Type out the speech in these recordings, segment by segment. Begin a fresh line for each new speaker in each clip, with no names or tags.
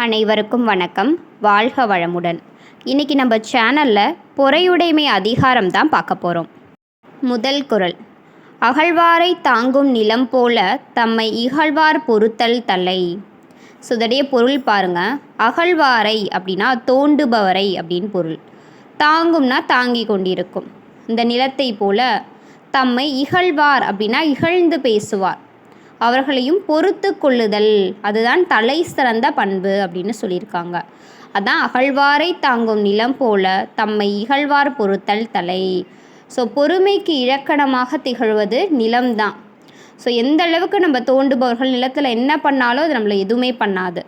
அனைவருக்கும் வணக்கம். வாழ்க வளமுடன். இன்றைக்கி நம்ம சேனலில் பொறையுடைமை அதிகாரம் தான் பார்க்க போகிறோம். முதல் குறள். அகழ்வாரை தாங்கும் நிலம் போல தம்மை இகழ்வார் பொறுத்தல் தலை. இதோடைய பொருள் பாருங்கள். அகழ்வாரை அப்படின்னா தோண்டுபவரை அப்படின்னு பொருள். தாங்கும்னா தாங்கி கொண்டிருக்கும். இந்த நிலத்தை போல தம்மை இகழ்வார் அப்படின்னா இகழ்ந்து பேசுவார். அவர்களையும் பொறுத்து கொள்ளுதல், அதுதான் தலை சிறந்த பண்பு அப்படின்னு சொல்லியிருக்காங்க. அதான் அகழ்வாரை தாங்கும் நிலம் போல தம்மை இகழ்வார் பொறுத்தல் தலை. பொறுமைக்கு இலக்கணமாக திகழ்வது நிலம்தான். எந்த அளவுக்கு நம்ம தோண்டுபவர்கள் நிலத்தில் என்ன பண்ணாலும் அது நம்மளை எதுவுமே பண்ணாது.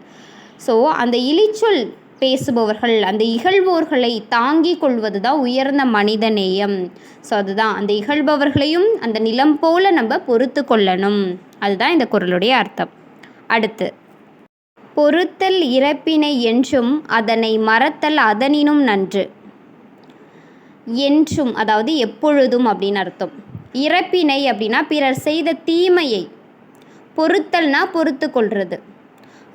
அந்த இழிச்சொல் பேசுபவர்கள், அந்த இகழ்வோர்களை தாங்கி கொள்வது தான் உயர்ந்த மனித நேயம். அதுதான் அந்த இகழ்பவர்களையும் அந்த நிலம் போல நம்ம பொறுத்து கொள்ளணும். அதுதான் இந்த குறளுடைய அர்த்தம். அடுத்து, பொறுத்தல் இறப்பினை என்றும் அதனை மறத்தல் அதனினும் நன்று. என்றும் அதாவது எப்பொழுதும் அப்படின்னு அர்த்தம். இறப்பினை அப்படின்னா பிறர் செய்த தீமையை, பொறுத்தல்னா பொறுத்து கொள்வது,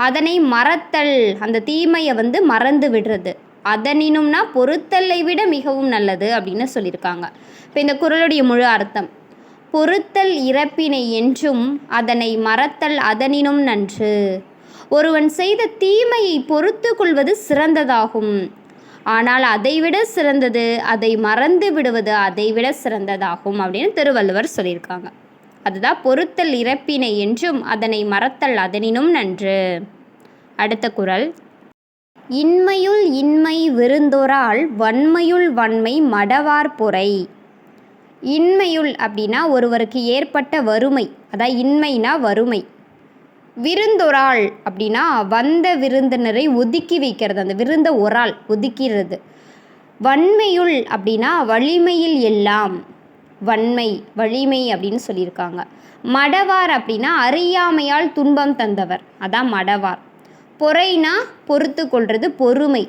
அதனை மறத்தல் அந்த தீமையை மறந்து விடுறது, அதனினும்னா பொறுத்தலை விட மிகவும் நல்லது அப்படின்னு சொல்லியிருக்காங்க. இப்போ இந்த குறளுடைய முழு அர்த்தம், பொறுத்தல் இறப்பினை என்றும் அதனை மறத்தல் அதனினும் நன்று. ஒருவன் செய்த தீமையை பொறுத்து கொள்வது சிறந்ததாகும். ஆனால் அதைவிட சிறந்தது அதை மறந்து விடுவது அதைவிட சிறந்ததாகும் அப்படின்னு திருவள்ளுவர் சொல்லியிருக்காங்க. அதுதான் பொறுத்தல் இறப்பினை என்றும் அதனை மறத்தல் அதனினும் நன்று. அடுத்த குறள். இன்மையுள் இன்மை விருந்தொரால் வன்மையுள் வன்மை மடவார் பொறை. இன்மையுள் அப்படின்னா ஒருவருக்கு ஏற்பட்ட வறுமை, அதான் இன்மைனா வறுமை. விருந்தொரால் அப்படின்னா வந்த விருந்தினரை ஒதுக்கி வைக்கிறது, அந்த விருந்த ஒரால் ஒதுக்கிறது. வன்மையுள் அப்படின்னா வலிமையில் எல்லாம், வன்மை வலிமை அப்படின்னு சொல்லியிருக்காங்க. மடவார் அப்படின்னா அறியாமையால் துன்பம் தந்தவர், அதான் மடவார். பொறைனா பொறுத்து கொள்வது, பொறுமை,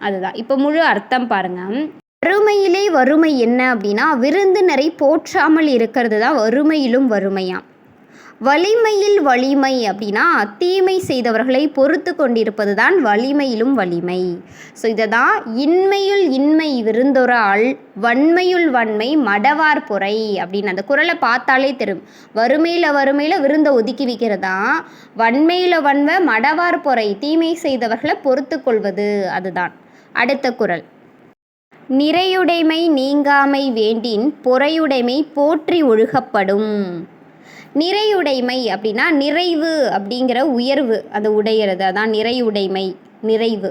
அதுதான். இப்போ முழு அர்த்தம் பாருங்கள். வறுமையிலே வறுமை என்ன அப்படின்னா விருந்தினரை போற்றாமல் இருக்கிறது தான் வறுமையிலும் வறுமையாம். வலிமையில் வலிமை அப்படின்னா தீமை செய்தவர்களை பொறுத்து கொண்டிருப்பது தான் வலிமையிலும் வலிமை. இதை தான் இன்மையுள் இன்மை விருந்தொரால் வன்மையுள் வன்மை மடவார் பொறை அப்படின்னு அந்த குறளை பார்த்தாலே தெரியும். வறுமையில் விருந்தை ஒதுக்கி வைக்கிறதா, வன்மையில் வன்மை மடவார் பொறை தீமை செய்தவர்களை பொறுத்து கொள்வது, அதுதான். அடுத்த குறள். நிறையுடைமை நீங்காமை வேண்டின் பொறையுடைமை போற்றி ஒழுகப்படும். நிறையுடைமை அப்படின்னா நிறைவு அப்படிங்கிற உயர்வு, அது உடையிறது, அதான் நிறையுடைமை, நிறைவு.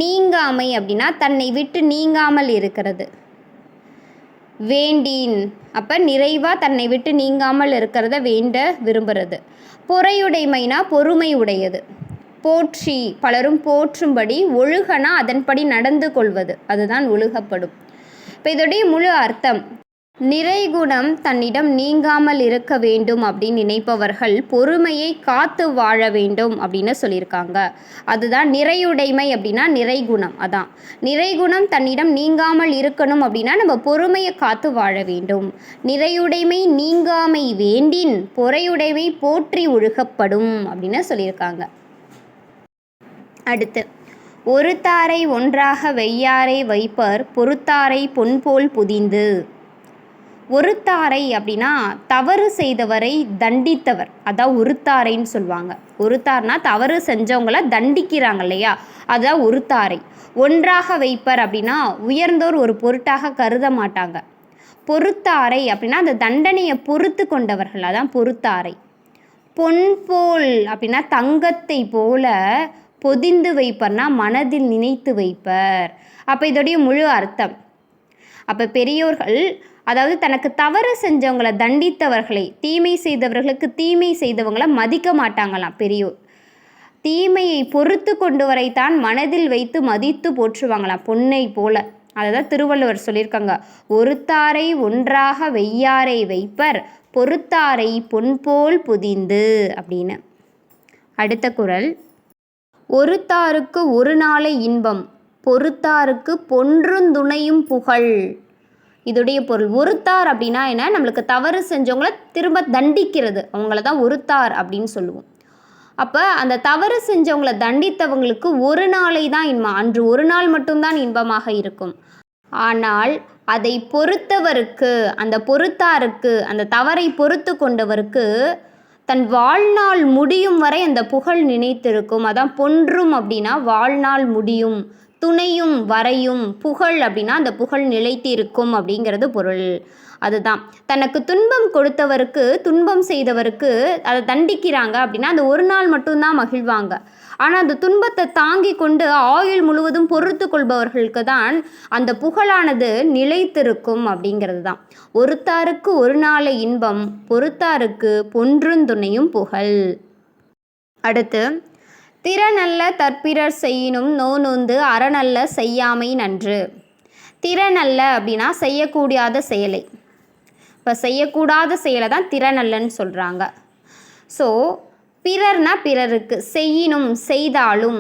நீங்காமை அப்படின்னா தன்னை விட்டு நீங்காமல் இருக்கிறது. வேண்டின் அப்போ நிறைவாக தன்னை விட்டு நீங்காமல் இருக்கிறத வேண்ட விரும்புகிறது. பொறையுடைமைனா பொறுமை உடையது. போற்றி பலரும் போற்றும்படி, ஒழுகனா அதன்படி நடந்து கொள்வது, அதுதான் ஒழுகப்படும். இப்போ இதோடைய முழு அர்த்தம், நிறைகுணம் தன்னிடம் நீங்காமல் இருக்க வேண்டும் அப்படின்னு நினைப்பவர்கள் பொறுமையை காத்து வாழ வேண்டும் அப்படின்னு சொல்லியிருக்காங்க. அதுதான் நிறையுடைமை அப்படின்னா நிறைகுணம், அதான். நிறைகுணம் தன்னிடம் நீங்காமல் இருக்கணும் அப்படின்னா நம்ம பொறுமையை காத்து வாழ வேண்டும். நிறையுடைமை நீங்காமை வேண்டின் பொறையுடைமை போற்றி ஒழுகப்படும் அப்படின்னு சொல்லியிருக்காங்க. அடுத்து, ஒருத்தாரை ஒன்றாக வெய்யாரை வைப்பர் பொறுத்தாரை பொன்போல் புதிந்து. ஒருத்தாரை அப்படின்னா தவறு செய்தவரை தண்டித்தவர், அதான் ஒருத்தாரைன்னு சொல்லுவாங்க. ஒருத்தார்னா தவறு செஞ்சவங்கள தண்டிக்கிறாங்க இல்லையா, அதுதான் ஒருத்தாரை. ஒன்றாக வைப்பர் அப்படின்னா உயர்ந்தோர் ஒரு பொருட்டாக கருத மாட்டாங்க. பொறுத்தாரை அப்படின்னா அந்த தண்டனையை பொறுத்து கொண்டவர்கள், அதான் பொறுத்தாரை. பொன்போல் அப்படின்னா தங்கத்தை போல, பொதிந்து வைப்பர்னா மனதில் நினைத்து வைப்பர். அப்போ இதோடைய முழு அர்த்தம், அப்போ பெரியோர்கள் அதாவது தனக்கு தவறு செஞ்சவங்களை தண்டித்தவர்களை, தீமை செய்தவர்களுக்கு தீமை செய்தவங்களை மதிக்க மாட்டாங்களாம் பெரியோர். தீமையை பொறுத்து கொண்டு வரைத்தான் மனதில் வைத்து மதித்து போற்றுவாங்களாம், பொன்னை போல. அதை தான் திருவள்ளுவர் சொல்லியிருக்காங்க, ஒருத்தாரை ஒன்றாக வெய்யாரை வைப்பர் பொறுத்தாரை பொன்போல் புதிந்து அப்படின்னு. அடுத்த குறள். ஒருத்தாருக்கு ஒரு நாளை இன்பம் பொறுத்தாருக்கு பொன்றுந்துணையும் புகழ். இதோடைய பொருள், ஒருத்தார் அப்படின்னா என்ன, நம்மளுக்கு தவறு செஞ்சவங்கள திரும்ப தண்டிக்கிறது, அவங்கள தான் ஒருத்தார் அப்படின்னு சொல்லுவோம். அப்போ அந்த தவறு செஞ்சவங்களை தண்டித்தவங்களுக்கு ஒரு நாளை தான் இன்பம், அன்று ஒரு நாள் மட்டும்தான் இன்பமாக இருக்கும். ஆனால் அதை பொறுத்தவருக்கு, அந்த பொறுத்தாருக்கு, அந்த தவறை பொறுத்து கொண்டவருக்கு தன் வாழ்நாள் முடியும் வரை அந்த புகழ் நினைத்திருக்கும். அதான் பொன்றும் அப்படின்னா வாழ்நாள் முடியும், துணையும் வரையும், புகழ் அப்படின்னா அந்த புகழ் நிலைத்து இருக்கும் அப்படிங்கிறது பொருள். அதுதான் தனக்கு துன்பம் கொடுத்தவருக்கு, துன்பம் செய்தவருக்கு அதை தண்டிக்கிறாங்க அப்படின்னா அந்த ஒரு நாள் மட்டும்தான் மகிழ்வாங்க. ஆனால் அந்த துன்பத்தை தாங்கி கொண்டு ஆயுள் முழுவதும் பொறுத்து கொள்பவர்களுக்கு தான் அந்த புகழானது நிலைத்திருக்கும் அப்படிங்கிறது தான். ஒருத்தாருக்கு ஒரு நாளை இன்பம், பொறுத்தாருக்கு பொன்றுந்துணையும் புகழ். அடுத்து, திறனல்ல தற்பிறர் செய்யினும் நோநொந்து அறநல்ல செய்யாமை நன்று. திறனல்ல அப்படின்னா செய்யக்கூடாத செயலை, இப்போ செய்யக்கூடாத செயலை தான் திறனல்லன்னு சொல்கிறாங்க. ஸோ பிறர்னா பிறருக்கு, செய்யினும் செய்தாலும்,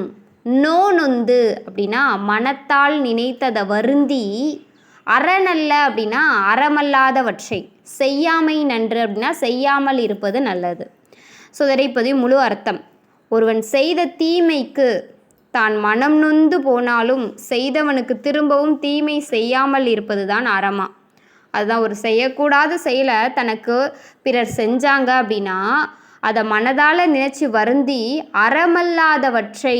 நோநொந்து அப்படின்னா மனத்தால் நினைத்ததை வருந்தி, அறநல்ல அப்படின்னா அறமல்லாதவற்றை, செய்யாமை நன்று அப்படின்னா செய்யாமல் இருப்பது நல்லது. ஸோ இதை முழு அர்த்தம், ஒருவன் செய்த தீமைக்கு தான் மனம் நொந்து போனாலும் செய்தவனுக்கு திரும்பவும் தீமை செய்யாமல் இருப்பது தான் அறமா. அதுதான் ஒரு செய்யக்கூடாத செயலை தனக்கு பிறர் செஞ்சாங்க அப்படின்னா அதை மனதால் நினைச்சு வருந்தி அறமல்லாதவற்றை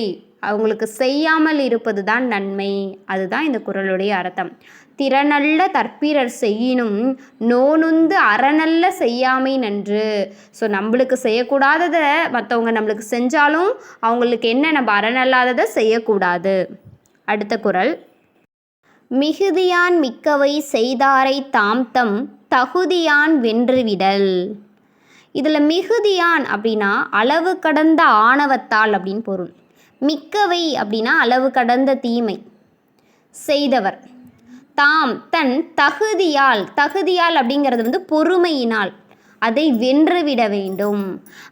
அவங்களுக்கு செய்யாமல் இருப்பது தான் நன்மை. அதுதான் இந்த குறளுடைய அர்த்தம். திறனல்ல தற்பிறர் செய்யினும் நோநொந்து அறநல்ல செய்யாமை நன்று. ஸோ நம்மளுக்கு செய்யக்கூடாததை மற்றவங்க நம்மளுக்கு செஞ்சாலும் அவங்களுக்கு என்ன, நம்ம அறநல்லாததை செய்யக்கூடாது. அடுத்த குறள், மிகுதியான் மிக்கவை செய்தாரை தாம்தம் தகுதியான் வென்றுவிடல். இதில் மிகுதியான் அப்படின்னா அளவு கடந்த ஆணவத்தால் அப்படின்னு பொருள். மிக்கவை அப்படின்னா அளவு கடந்த தீமை செய்தவர். தாம் தன் தகுதியால், தகுதியால் அப்படிங்கிறது பொறுமையினால் அதை வென்றுவிட வேண்டும்.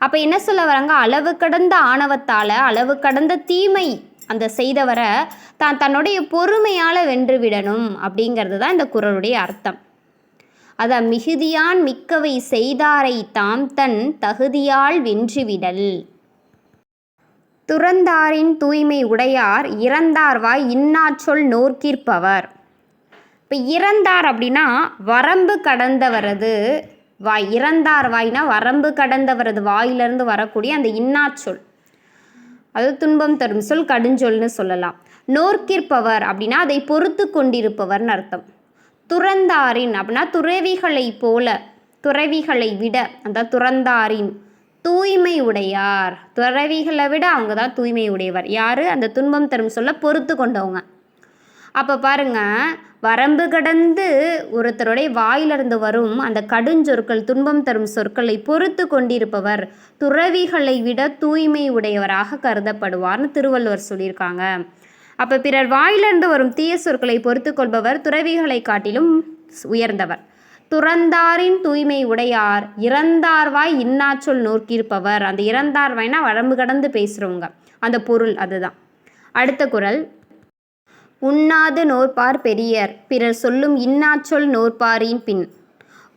அப்போ என்ன சொல்ல வராங்க, அளவு கடந்த ஆணவத்தால், அளவு கடந்த தீமை அந்த செய்தவரை தான் தன்னுடைய பொறுமையால் வென்றுவிடணும் அப்படிங்கிறது தான் இந்த குறளுடைய அர்த்தம். அதான் மிகுதியான் மிக்கவை செய்தாரை தாம் தன் தகுதியால் வென்றுவிடல். துறந்தாரின் தூய்மை உடையார் இறந்தார்வாய் இன்னாச்சொல் நோர்க்கிற்பவர். இப்போ இறந்தார் அப்படின்னா வரம்பு கடந்தவரது வாய், இறந்தார் வாய்னா வரம்பு கடந்தவரது வாயிலிருந்து வரக்கூடிய அந்த இன்னாச்சொல், அது துன்பம் தரும் சொல், கடுஞ்சொல்னு சொல்லலாம். நோர்க்கிற்பவர் அப்படின்னா அதை பொறுத்து கொண்டிருப்பவர்னு அர்த்தம். துறந்தாரின் அப்படின்னா துறவிகளை போல, துறவிகளை விட, அந்த துறந்தாரின் தூய்மை உடையார், துறவிகளை விட அவங்க தான் தூய்மை உடையவர். யார்? அந்த துன்பம் தரும் சொல்ல பொறுத்து கொண்டவங்க. அப்போ பாருங்க, வரம்பு கடந்து ஒருத்தருடைய வாயிலிருந்து வரும் அந்த கடுஞ்சொற்கள், துன்பம் தரும் சொற்களை பொறுத்து கொண்டிருப்பவர் துறவிகளை விட தூய்மை உடையவராக கருதப்படுவார்னு திருவள்ளுவர் சொல்லியிருக்காங்க. அப்போ பிறர் வாயிலிருந்து வரும் தீய சொற்களை பொறுத்து கொள்பவர் துறவிகளை காட்டிலும் உயர்ந்தவர். துறந்தாரின் தூய்மை உடையார் இறந்தார்வாய் இன்னாச்சொல் நோக்கியிருப்பவர். அந்த இறந்தார்வாய்னா வரம்பு கடந்து பேசுகிறவங்க, அந்த பொருள் அதுதான். அடுத்த குறள், உண்ணாது நோற்பார் பெரியர் பிறர் சொல்லும் இன்னாச்சொல் நோற்பாரின் பின்.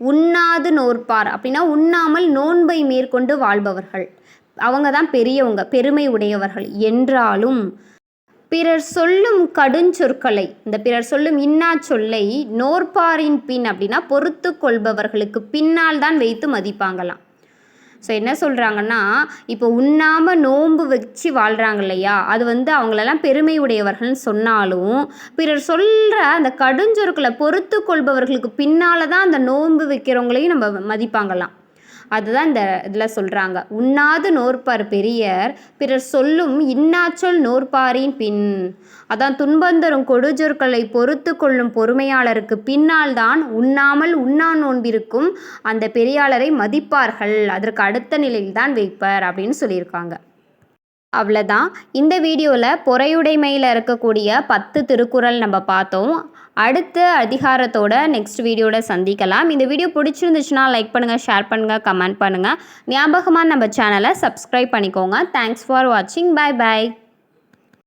உண்ணாது நோற்பார் அப்படின்னா உண்ணாமல் நோன்பை மேற்கொண்டு வாழ்பவர்கள், அவங்க தான் பெரியவங்க, பெருமை உடையவர்கள். என்றாலும் பிறர் சொல்லும் கடுஞ்சொற்களை, இந்த பிறர் சொல்லும் இன்னா சொல்லை நோற்பாரின் பின் அப்படின்னா பொறுத்து கொள்பவர்களுக்கு பின்னால் தான் வைத்து மதிப்பாங்களாம். ஸோ என்ன சொல்கிறாங்கன்னா, இப்போ உண்ணாமல் நோன்பு வச்சு வாழ்கிறாங்க இல்லையா, அது அவங்களெல்லாம் பெருமை உடையவர்கள்னு சொன்னாலும் பிறர் சொல்கிற அந்த கடுஞ்சொற்களை பொறுத்து கொள்பவர்களுக்கு பின்னால் தான் அந்த நோன்பு வைக்கிறவங்களையும் நம்ம மதிப்பாங்களாம். அதுதான் இந்த இதில் சொல்கிறாங்க. உண்ணாது நோற்பார் பெரியர் பிறர் சொல்லும் இன்னாச்சொல் நோற்பாரின் பின். அதான் துன்பந்தரும் கொடுஜொற்களை பொறுத்து கொள்ளும் பொறுமையாளருக்கு பின்னால் தான் உண்ணாமல் உண்ணா நோன்பிருக்கும் அந்த பெரியாளரை மதிப்பார்கள், அதற்கு அடுத்த நிலையில் தான் வைப்பர் அப்படின்னு சொல்லியிருக்காங்க. அவ்வளோதான். இந்த வீடியோவில் பொறையுடைமையில் இருக்கக்கூடிய 10 திருக்குறள் நம்ம பார்த்தோம். அடுத்த அதிகாரத்தோட நெக்ஸ்ட் வீடியோட சந்திக்கலாம். இந்த வீடியோ பிடிச்சிருந்துச்சுன்னா லைக் பண்ணுங்கள், ஷேர் பண்ணுங்கள், கமெண்ட் பண்ணுங்கள். ஞாபகமாக நம்ம சேனலை சப்ஸ்கிரைப் பண்ணிக்கோங்க. தேங்க்ஸ் ஃபார் வாட்சிங். Bye bye.